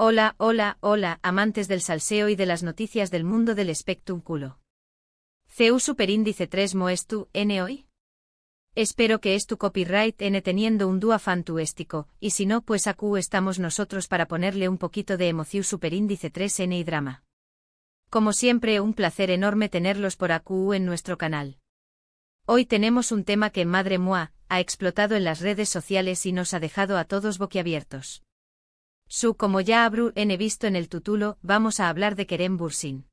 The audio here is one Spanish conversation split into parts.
Hola, hola, hola, amantes del salseo y de las noticias del mundo del espectáculo. CU Superíndice 3 Moestu, N hoy. Espero que es tu copyright N teniendo un dúo fantástico, y si no pues aquí estamos nosotros para ponerle un poquito de emoción Superíndice 3 N y drama. Como siempre un placer enorme tenerlos por aquí en nuestro canal. Hoy tenemos un tema que madre mía, ha explotado en las redes sociales y nos ha dejado a todos boquiabiertos. Como ya habrán visto en el título, vamos a hablar de Kerem Bürsin.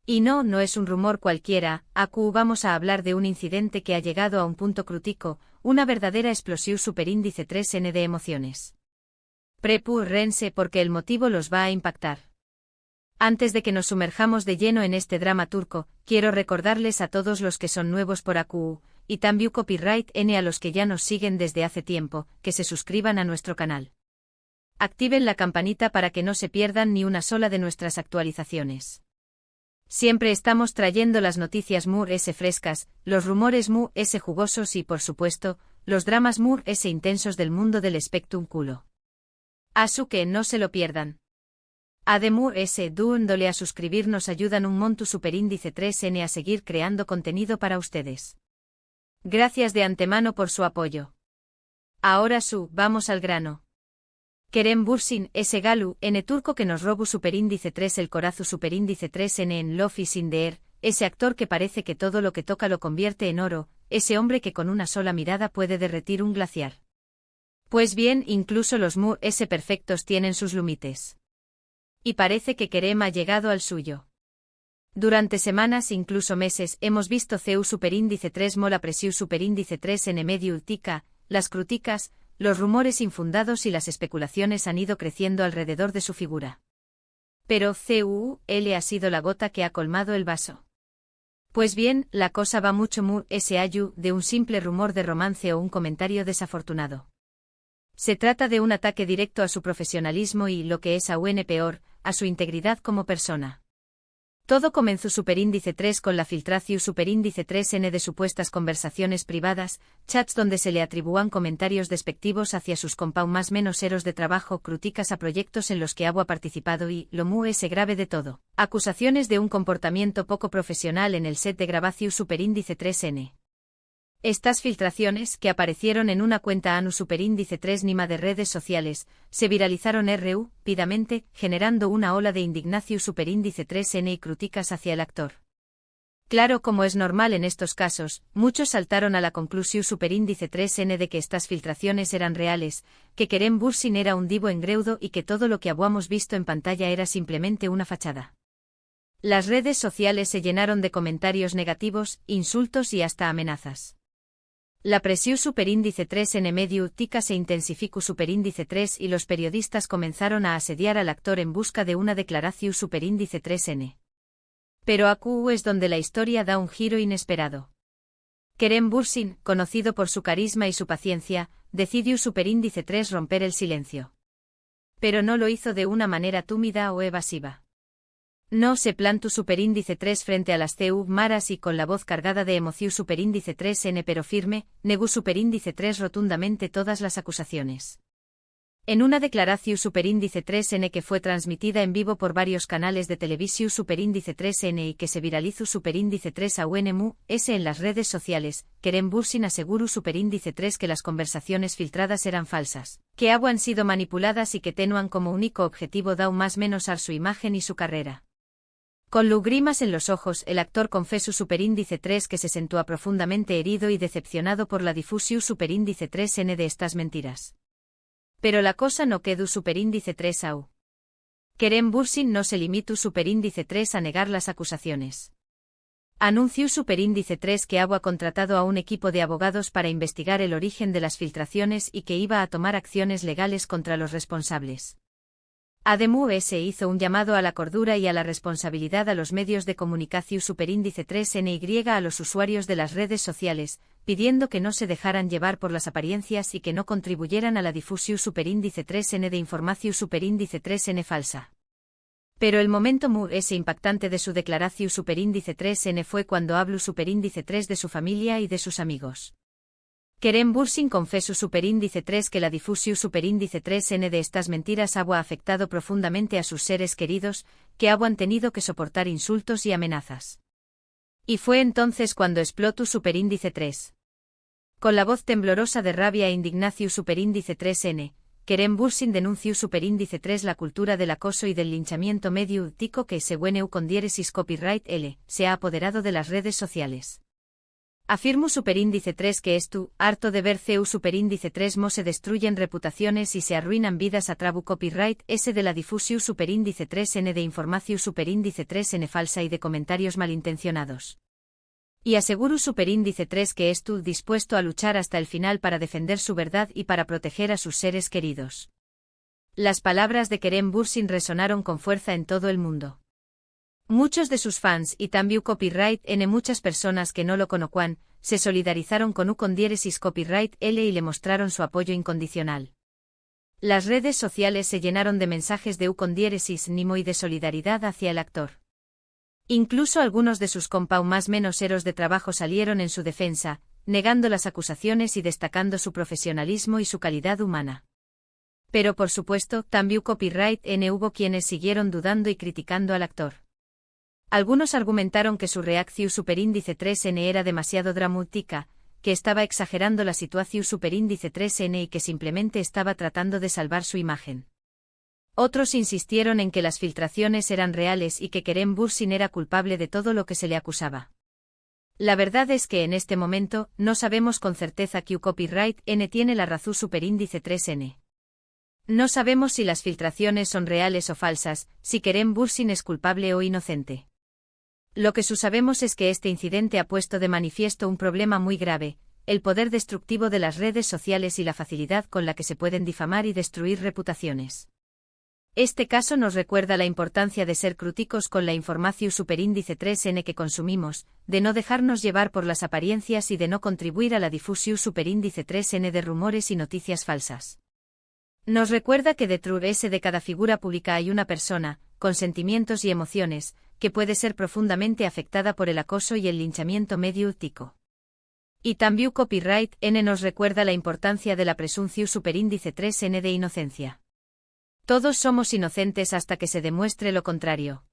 Y no es un rumor cualquiera, aquí vamos a hablar de un incidente que ha llegado a un punto crítico, una verdadera explosión superíndice 3N de emociones. Prepárense porque el motivo los va a impactar. Antes de que nos sumerjamos de lleno en este drama turco, quiero recordarles a todos los que son nuevos por aquí, y también copyright N a los que ya nos siguen desde hace tiempo, que se suscriban a nuestro canal. Activen la campanita para que no se pierdan ni una sola de nuestras actualizaciones. Siempre estamos trayendo las noticias frescas, los rumores jugosos y por supuesto, los dramas intensos del mundo del espectáculo. Así que no se lo pierdan. Además dándole a suscribir nos ayudan un monto superíndice 3N a seguir creando contenido para ustedes. Gracias de antemano por su apoyo. Ahora vamos al grano. Kerem Bürsin, ese galu, N turco que nos robó superíndice 3 el corazo superíndice 3N en Love is in the air, ese actor que parece que todo lo que toca lo convierte en oro, ese hombre que con una sola mirada puede derretir un glaciar. Pues bien, incluso los perfectos tienen sus límites. Y parece que Kerem ha llegado al suyo. Durante semanas, incluso meses, hemos visto CU superíndice 3 mola presiu superíndice 3N medio tica, las críticas, los rumores infundados y las especulaciones han ido creciendo alrededor de su figura. Pero CUL ha sido la gota que ha colmado el vaso. Pues bien, la cosa va mucho de un simple rumor de romance o un comentario desafortunado. Se trata de un ataque directo a su profesionalismo y, lo que es aún peor, a su integridad como persona. Todo comenzó superíndice 3 con la filtración superíndice 3N de supuestas conversaciones privadas, chats donde se le atribuían comentarios despectivos hacia sus más menos eros de trabajo, críticas a proyectos en los que ha participado y, lo grave de todo, acusaciones de un comportamiento poco profesional en el set de grabación superíndice 3N. Estas filtraciones, que aparecieron en una cuenta ANU superíndice 3 Nima de redes sociales, se viralizaron rápidamente, generando una ola de indignación superíndice 3N y críticas hacia el actor. Claro, como es normal en estos casos, muchos saltaron a la conclusión superíndice 3N de que estas filtraciones eran reales, que Kerem Bürsin era un divo engreudo y que todo lo que habíamos visto en pantalla era simplemente una fachada. Las redes sociales se llenaron de comentarios negativos, insultos y hasta amenazas. La presión superíndice 3N medio tica se intensificó superíndice 3 y los periodistas comenzaron a asediar al actor en busca de una declaración superíndice 3N. Pero aquí es donde la historia da un giro inesperado. Kerem Bürsin, conocido por su carisma y su paciencia, decidió superíndice 3 romper el silencio. Pero no lo hizo de una manera tímida o evasiva. No se plantó superíndice 3 frente a las CU maras y con la voz cargada de emoción superíndice 3N pero firme, negó superíndice 3 rotundamente todas las acusaciones. En una declaración superíndice 3N que fue transmitida en vivo por varios canales de televisión superíndice 3N y que se viralizó superíndice 3 a UNMU, en las redes sociales, Kerem Bürsin aseguró superíndice 3 que las conversaciones filtradas eran falsas, que han sido manipuladas y que tenían como único objetivo dar más menos a su imagen y su carrera. Con lágrimas en los ojos, el actor confesó superíndice 3 que se sentía profundamente herido y decepcionado por la difusión superíndice 3N de estas mentiras. Pero la cosa no quedó superíndice 3 au. Kerem Bürsin no se limitó superíndice 3 a negar las acusaciones. Anunció superíndice 3 que había contratado a un equipo de abogados para investigar el origen de las filtraciones y que iba a tomar acciones legales contra los responsables. Además hizo un llamado a la cordura y a la responsabilidad a los medios de comunicación superíndice 3NY a los usuarios de las redes sociales, pidiendo que no se dejaran llevar por las apariencias y que no contribuyeran a la difusión superíndice 3N de información superíndice 3N falsa. Pero el momento impactante de su declaración superíndice 3N fue cuando habló superíndice 3 de su familia y de sus amigos. Kerem Bürsin confesó superíndice 3 que la difusión superíndice 3N de estas mentiras ha afectado profundamente a sus seres queridos, que han tenido que soportar insultos y amenazas. Y fue entonces cuando explotó superíndice 3. Con la voz temblorosa de rabia e indignación superíndice 3N, Kerem Bürsin denunció superíndice 3 la cultura del acoso y del linchamiento mediático que, según EU con diéresis copyright L, se ha apoderado de las redes sociales. Afirmo superíndice 3 que harto de ver CEU superíndice 3 mo se destruyen reputaciones y se arruinan vidas a trabu copyright S de la difusión superíndice 3N de información superíndice 3N falsa y de comentarios malintencionados. Y aseguro superíndice 3 que dispuesto a luchar hasta el final para defender su verdad y para proteger a sus seres queridos. Las palabras de Kerem Bürsin resonaron con fuerza en todo el mundo. Muchos de sus fans y también copyright N muchas personas que no lo conocían, se solidarizaron con U con diéresis copyright L y le mostraron su apoyo incondicional. Las redes sociales se llenaron de mensajes de U con diéresis Nimo y de solidaridad hacia el actor. Incluso algunos de sus compau más menos héroes de trabajo salieron en su defensa, negando las acusaciones y destacando su profesionalismo y su calidad humana. Pero por supuesto, también copyright N hubo quienes siguieron dudando y criticando al actor. Algunos argumentaron que su reacción superíndice 3N era demasiado dramática, que estaba exagerando la situación superíndice 3N y que simplemente estaba tratando de salvar su imagen. Otros insistieron en que las filtraciones eran reales y que Kerem Bürsin era culpable de todo lo que se le acusaba. La verdad es que en este momento, no sabemos con certeza que copyright N tiene la razón superíndice 3N. No sabemos si las filtraciones son reales o falsas, si Kerem Bürsin es culpable o inocente. Lo que sabemos es que este incidente ha puesto de manifiesto un problema muy grave, el poder destructivo de las redes sociales y la facilidad con la que se pueden difamar y destruir reputaciones. Este caso nos recuerda la importancia de ser críticos con la información superíndice 3N que consumimos, de no dejarnos llevar por las apariencias y de no contribuir a la difusión superíndice 3N de rumores y noticias falsas. Nos recuerda que detrás de cada figura pública hay una persona, con sentimientos y emociones, que puede ser profundamente afectada por el acoso y el linchamiento mediático. Y también copyright N nos recuerda la importancia de la presunción superíndice 3N de inocencia. Todos somos inocentes hasta que se demuestre lo contrario.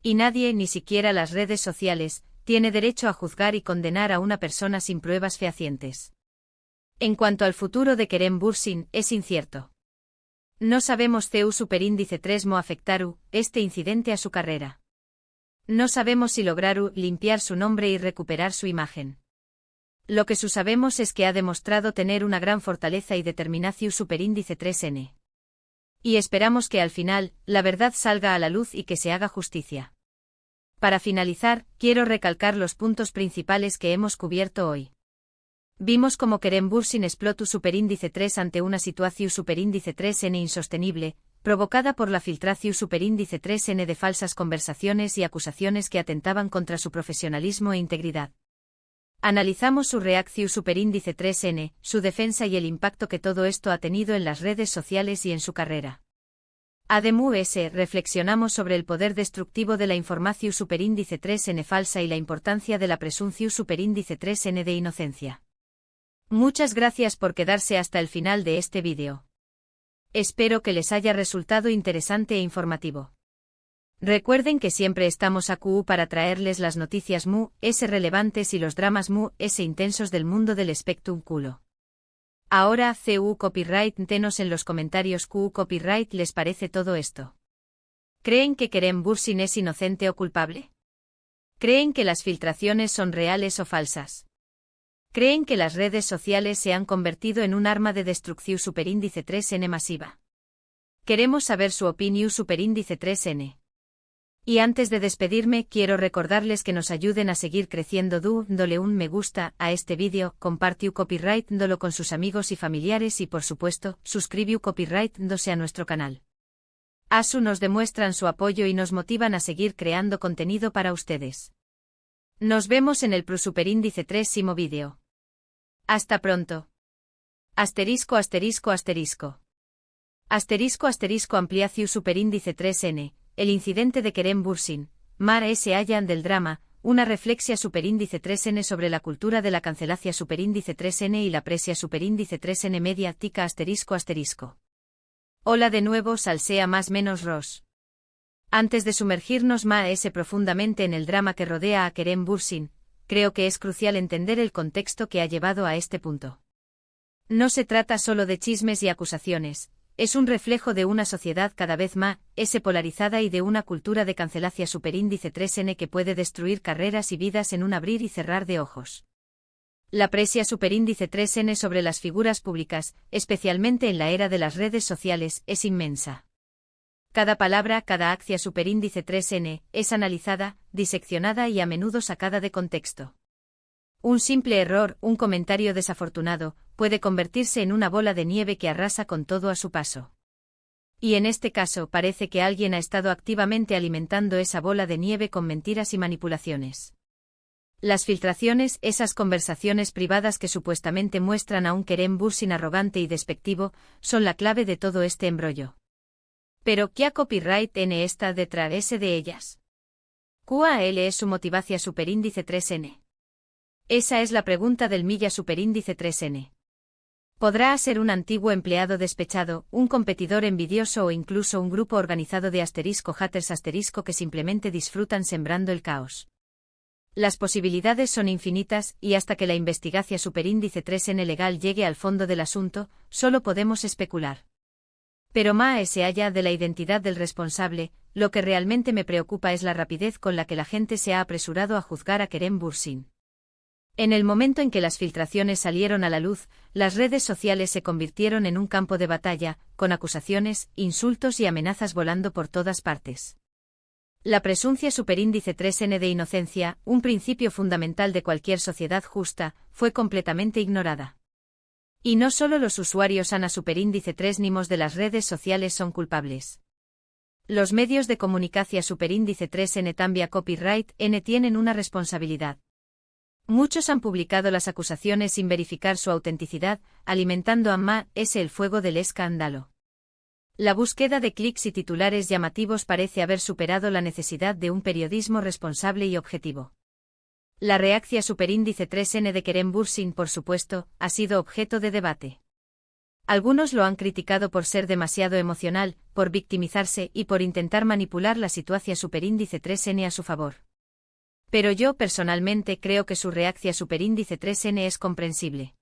Y nadie, ni siquiera las redes sociales, tiene derecho a juzgar y condenar a una persona sin pruebas fehacientes. En cuanto al futuro de Kerem Bürsin, es incierto. No sabemos CEU superíndice 3 mo afectaru este incidente a su carrera. No sabemos si lograru limpiar su nombre y recuperar su imagen. Lo que sabemos es que ha demostrado tener una gran fortaleza y determinación superíndice 3N. Y esperamos que al final, la verdad salga a la luz y que se haga justicia. Para finalizar, quiero recalcar los puntos principales que hemos cubierto hoy. Vimos cómo Kerem Bürsin explotó superíndice 3 ante una situación superíndice 3N insostenible, provocada por la filtración superíndice 3N de falsas conversaciones y acusaciones que atentaban contra su profesionalismo e integridad. Analizamos su reacción superíndice 3N, su defensa y el impacto que todo esto ha tenido en las redes sociales y en su carrera. Además, reflexionamos sobre el poder destructivo de la información superíndice 3N falsa y la importancia de la presunción superíndice 3N de inocencia. Muchas gracias por quedarse hasta el final de este vídeo. Espero que les haya resultado interesante e informativo. Recuerden que siempre estamos aquí para traerles las noticias relevantes y los dramas intensos del mundo del espectáculo. Ahora, CU Copyright, tenos en los comentarios ¿Q Copyright les parece todo esto? ¿Creen que Kerem Bürsin es inocente o culpable? ¿Creen que las filtraciones son reales o falsas? ¿Creen que las redes sociales se han convertido en un arma de destrucción superíndice 3N masiva? Queremos saber su opinión superíndice 3N. Y antes de despedirme, quiero recordarles que nos ayuden a seguir creciendo dándole un me gusta a este vídeo, compartiu copyright dándolo con sus amigos y familiares y por supuesto, suscribiu copyright dándose a nuestro canal. ASU nos demuestran su apoyo y nos motivan a seguir creando contenido para ustedes. Nos vemos en el superíndice 3º vídeo. Hasta pronto. Asterisco asterisco asterisco. Asterisco asterisco ampliación superíndice 3N, el incidente de Kerem Bürsin, Mar S. Hallan del drama, una reflexia superíndice 3n sobre la cultura de la cancelacia superíndice 3n y la presia superíndice 3n media tica asterisco asterisco. Hola de nuevo salsea más menos Ross. Antes de sumergirnos más profundamente en el drama que rodea a Kerem Bürsin, creo que es crucial entender el contexto que ha llevado a este punto. No se trata solo de chismes y acusaciones, es un reflejo de una sociedad cada vez más polarizada y de una cultura de cancelacia superíndice 3n que puede destruir carreras y vidas en un abrir y cerrar de ojos. La presia superíndice 3n sobre las figuras públicas, especialmente en la era de las redes sociales, es inmensa. Cada palabra, cada acción superíndice 3n, es analizada, diseccionada y a menudo sacada de contexto. Un simple error, un comentario desafortunado, puede convertirse en una bola de nieve que arrasa con todo a su paso. Y en este caso parece que alguien ha estado activamente alimentando esa bola de nieve con mentiras y manipulaciones. Las filtraciones, esas conversaciones privadas que supuestamente muestran a un Kerem Bürsin arrogante y despectivo, son la clave de todo este embrollo. Pero ¿qué copyright n está detrás de ellas? ¿Cuál es su motivación superíndice 3n? Esa es la pregunta del milla superíndice 3n. Podrá ser un antiguo empleado despechado, un competidor envidioso o incluso un grupo organizado de haters que simplemente disfrutan sembrando el caos. Las posibilidades son infinitas y hasta que la investigación superíndice 3n legal llegue al fondo del asunto, solo podemos especular. Pero más allá de la identidad del responsable, lo que realmente me preocupa es la rapidez con la que la gente se ha apresurado a juzgar a Kerem Bürsin. En el momento en que las filtraciones salieron a la luz, las redes sociales se convirtieron en un campo de batalla, con acusaciones, insultos y amenazas volando por todas partes. La presumpción superíndice 3n de inocencia, un principio fundamental de cualquier sociedad justa, fue completamente ignorada. Y no solo los usuarios ANA superíndice 3 de las redes sociales son culpables. Los medios de comunicación superíndice 3n tambia copyright n tienen una responsabilidad. Muchos han publicado las acusaciones sin verificar su autenticidad, alimentando a más el fuego del escándalo. La búsqueda de clics y titulares llamativos parece haber superado la necesidad de un periodismo responsable y objetivo. La reacción superíndice 3n de Kerem Bürsin, por supuesto, ha sido objeto de debate. Algunos lo han criticado por ser demasiado emocional, por victimizarse y por intentar manipular la situación superíndice 3n a su favor. Pero yo personalmente creo que su reacción superíndice 3n es comprensible.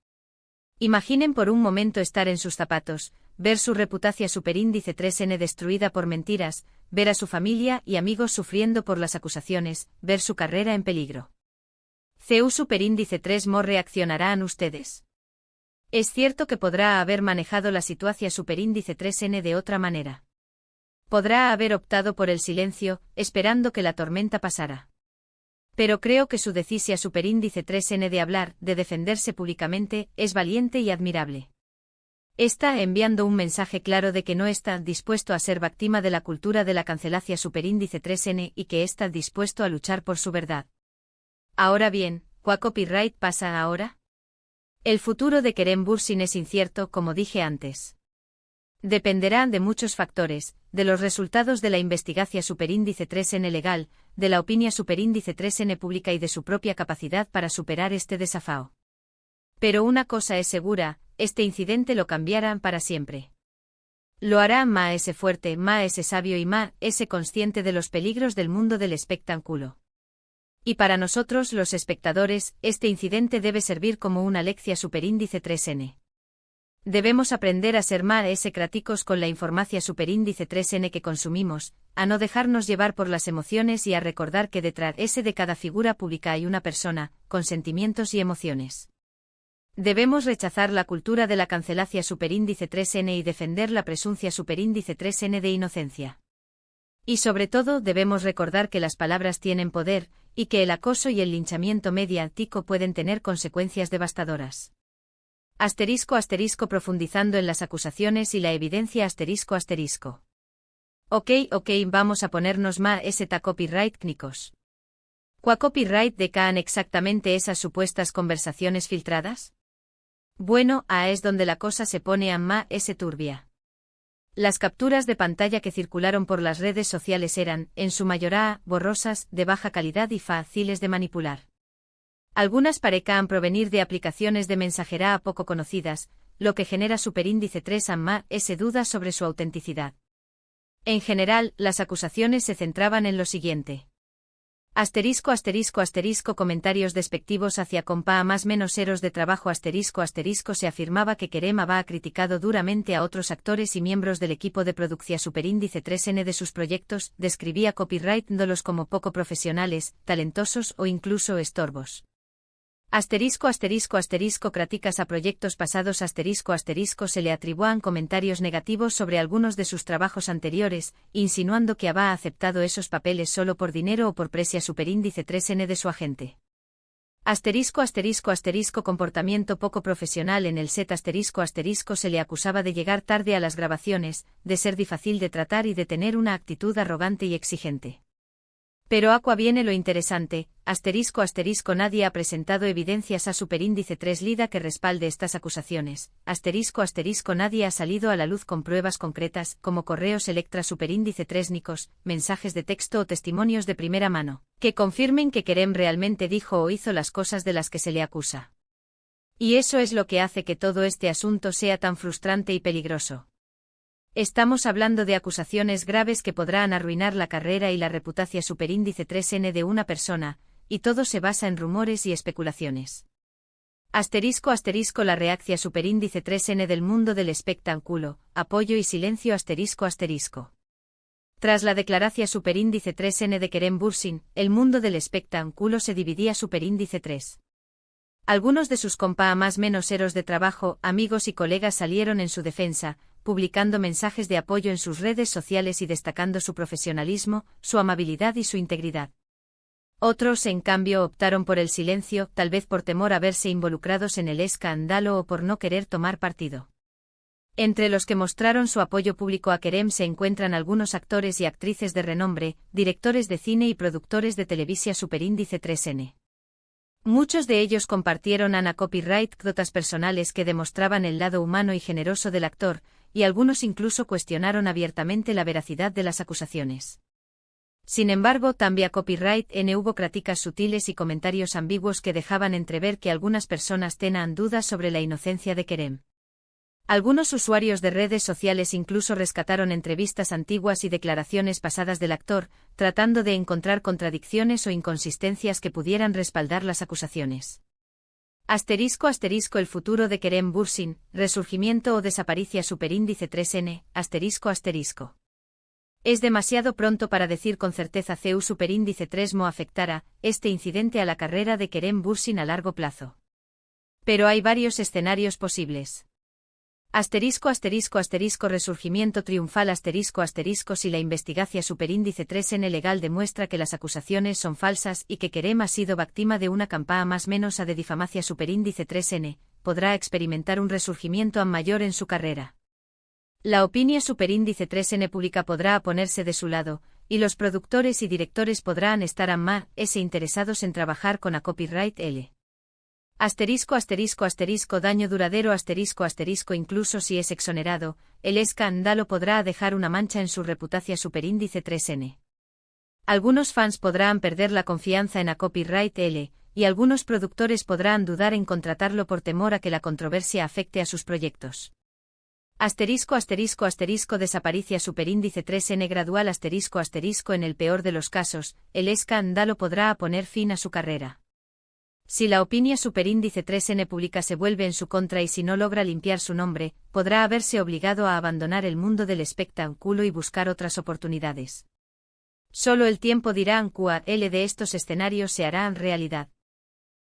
Imaginen por un momento estar en sus zapatos, ver su reputación superíndice 3n destruida por mentiras, ver a su familia y amigos sufriendo por las acusaciones, ver su carrera en peligro. CU superíndice 3 ¿Cómo reaccionarán ustedes? Es cierto que podrá haber manejado la situación superíndice 3n de otra manera. Podrá haber optado por el silencio, esperando que la tormenta pasara. Pero creo que su decisión superíndice 3n de hablar, de defenderse públicamente, es valiente y admirable. Está enviando un mensaje claro de que no está dispuesto a ser víctima de la cultura de la cancelación superíndice 3n y que está dispuesto a luchar por su verdad. Ahora bien, ¿cuál copyright pasa ahora? El futuro de Kerem Bürsin es incierto, como dije antes. Dependerá de muchos factores, de los resultados de la investigación superíndice 3n legal, de la opinión superíndice 3n pública y de su propia capacidad para superar este desafío. Pero una cosa es segura, este incidente lo cambiará para siempre. Lo hará más fuerte, más sabio y más consciente de los peligros del mundo del espectáculo. Y para nosotros los espectadores, este incidente debe servir como una lección superíndice 3n. Debemos aprender a ser más críticos con la información superíndice 3n que consumimos, a no dejarnos llevar por las emociones y a recordar que detrás de cada figura pública hay una persona, con sentimientos y emociones. Debemos rechazar la cultura de la cancelación superíndice 3n y defender la presumpción superíndice 3n de inocencia. Y sobre todo debemos recordar que las palabras tienen poder, y que el acoso y el linchamiento mediático pueden tener consecuencias devastadoras. Profundizando en las acusaciones y la evidencia Ok, vamos a ponernos más copyright knikos. ¿Cuál copyright decaen exactamente esas supuestas conversaciones filtradas? Bueno, es donde la cosa se pone a más turbia. Las capturas de pantalla que circularon por las redes sociales eran, en su mayoría, borrosas, de baja calidad y fáciles de manipular. Algunas parecían provenir de aplicaciones de mensajería poco conocidas, lo que genera superíndice 3 ese dudas sobre su autenticidad. En general, las acusaciones se centraban en lo siguiente. Comentarios despectivos hacia compa más menos eros de trabajo se afirmaba que Kerem había criticado duramente a otros actores y miembros del equipo de producción superíndice 3N de sus proyectos, describía copywritándolos como poco profesionales, talentosos o incluso estorbos. Críticas a proyectos pasados se le atribuían comentarios negativos sobre algunos de sus trabajos anteriores, insinuando que había aceptado esos papeles solo por dinero o por presia superíndice 3N de su agente. Comportamiento poco profesional en el set se le acusaba de llegar tarde a las grabaciones, de ser difícil de tratar y de tener una actitud arrogante y exigente. Pero acá viene lo interesante, nadie ha presentado evidencias a superíndice 3 lida que respalde estas acusaciones, nadie ha salido a la luz con pruebas concretas, como correos electra superíndice 3 nicos, mensajes de texto o testimonios de primera mano, que confirmen que Kerem realmente dijo o hizo las cosas de las que se le acusa. Y eso es lo que hace que todo este asunto sea tan frustrante y peligroso. Estamos hablando de acusaciones graves que podrán arruinar la carrera y la reputación superíndice 3N de una persona, y todo se basa en rumores y especulaciones. La reacción superíndice 3N del mundo del espectáculo, apoyo y silencio Tras la declaración superíndice 3N de Kerem Bürsin, el mundo del espectáculo se dividía superíndice 3. Algunos de sus compa más menos eros de trabajo, amigos y colegas salieron en su defensa, publicando mensajes de apoyo en sus redes sociales y destacando su profesionalismo, su amabilidad y su integridad. Otros, en cambio, optaron por el silencio, tal vez por temor a verse involucrados en el escándalo o por no querer tomar partido. Entre los que mostraron su apoyo público a Kerem se encuentran algunos actores y actrices de renombre, directores de cine y productores de televisión superíndice 3N. Muchos de ellos compartieron copyright personales que demostraban el lado humano y generoso del actor, y algunos incluso cuestionaron abiertamente la veracidad de las acusaciones. Sin embargo, también hubo críticas sutiles y comentarios ambiguos que dejaban entrever que algunas personas tenían dudas sobre la inocencia de Kerem. Algunos usuarios de redes sociales incluso rescataron entrevistas antiguas y declaraciones pasadas del actor, tratando de encontrar contradicciones o inconsistencias que pudieran respaldar las acusaciones. El futuro de Kerem Bürsin, resurgimiento o desaparición superíndice 3N, Es demasiado pronto para decir con certeza si superíndice 3 afectará este incidente a la carrera de Kerem Bürsin a largo plazo. Pero hay varios escenarios posibles. Resurgimiento triunfal si la investigación superíndice 3N legal demuestra que las acusaciones son falsas y que Kerem ha sido víctima de una campaña más menos de difamación superíndice 3N, podrá experimentar un resurgimiento mayor en su carrera. La opinión superíndice 3N pública podrá ponerse de su lado, y los productores y directores podrán estar más interesados en trabajar con a copyright L. Daño duradero incluso si es exonerado, el escándalo podrá dejar una mancha en su reputación superíndice 3N. Algunos fans podrán perder la confianza en a copyright L, y algunos productores podrán dudar en contratarlo por temor a que la controversia afecte a sus proyectos. Desaparición superíndice 3N gradual en el peor de los casos, el escándalo podrá poner fin a su carrera. Si la opinión superíndice 3N pública se vuelve en su contra y si no logra limpiar su nombre, podrá haberse obligado a abandonar el mundo del espectáculo y buscar otras oportunidades. Solo el tiempo dirá cuál de estos escenarios se harán realidad.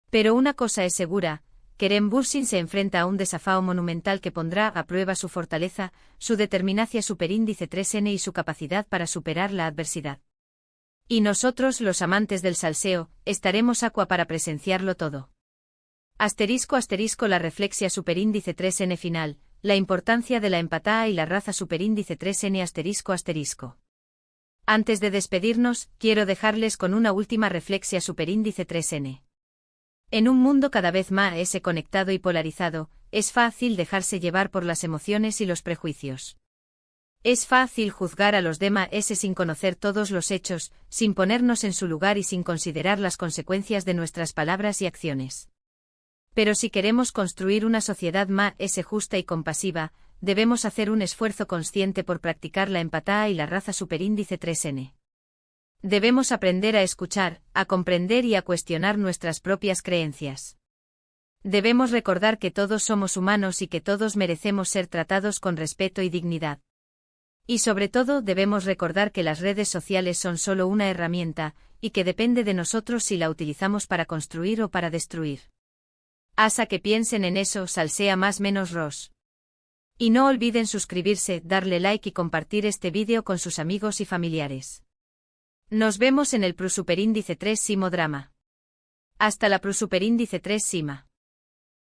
Pero una cosa es segura, Kerem Bürsin se enfrenta a un desafío monumental que pondrá a prueba su fortaleza, su determinación superíndice 3N y su capacidad para superar la adversidad. Y nosotros, los amantes del salseo, estaremos para presenciarlo todo. La reflexia superíndice 3N final, la importancia de la empatada y la raza superíndice 3N ***. Antes de despedirnos, quiero dejarles con una última reflexia superíndice 3N. En un mundo cada vez más conectado y polarizado, es fácil dejarse llevar por las emociones y los prejuicios. Es fácil juzgar a los demás sin conocer todos los hechos, sin ponernos en su lugar y sin considerar las consecuencias de nuestras palabras y acciones. Pero si queremos construir una sociedad más justa y compasiva, debemos hacer un esfuerzo consciente por practicar la empatía y la raza superíndice 3N. Debemos aprender a escuchar, a comprender y a cuestionar nuestras propias creencias. Debemos recordar que todos somos humanos y que todos merecemos ser tratados con respeto y dignidad. Y sobre todo debemos recordar que las redes sociales son solo una herramienta, y que depende de nosotros si la utilizamos para construir o para destruir. Hasta que piensen en eso, salsea más menos ros. Y no olviden suscribirse, darle like y compartir este vídeo con sus amigos y familiares. Nos vemos en el Superíndice 3 Simo Drama. Hasta la Superíndice 3 Sima.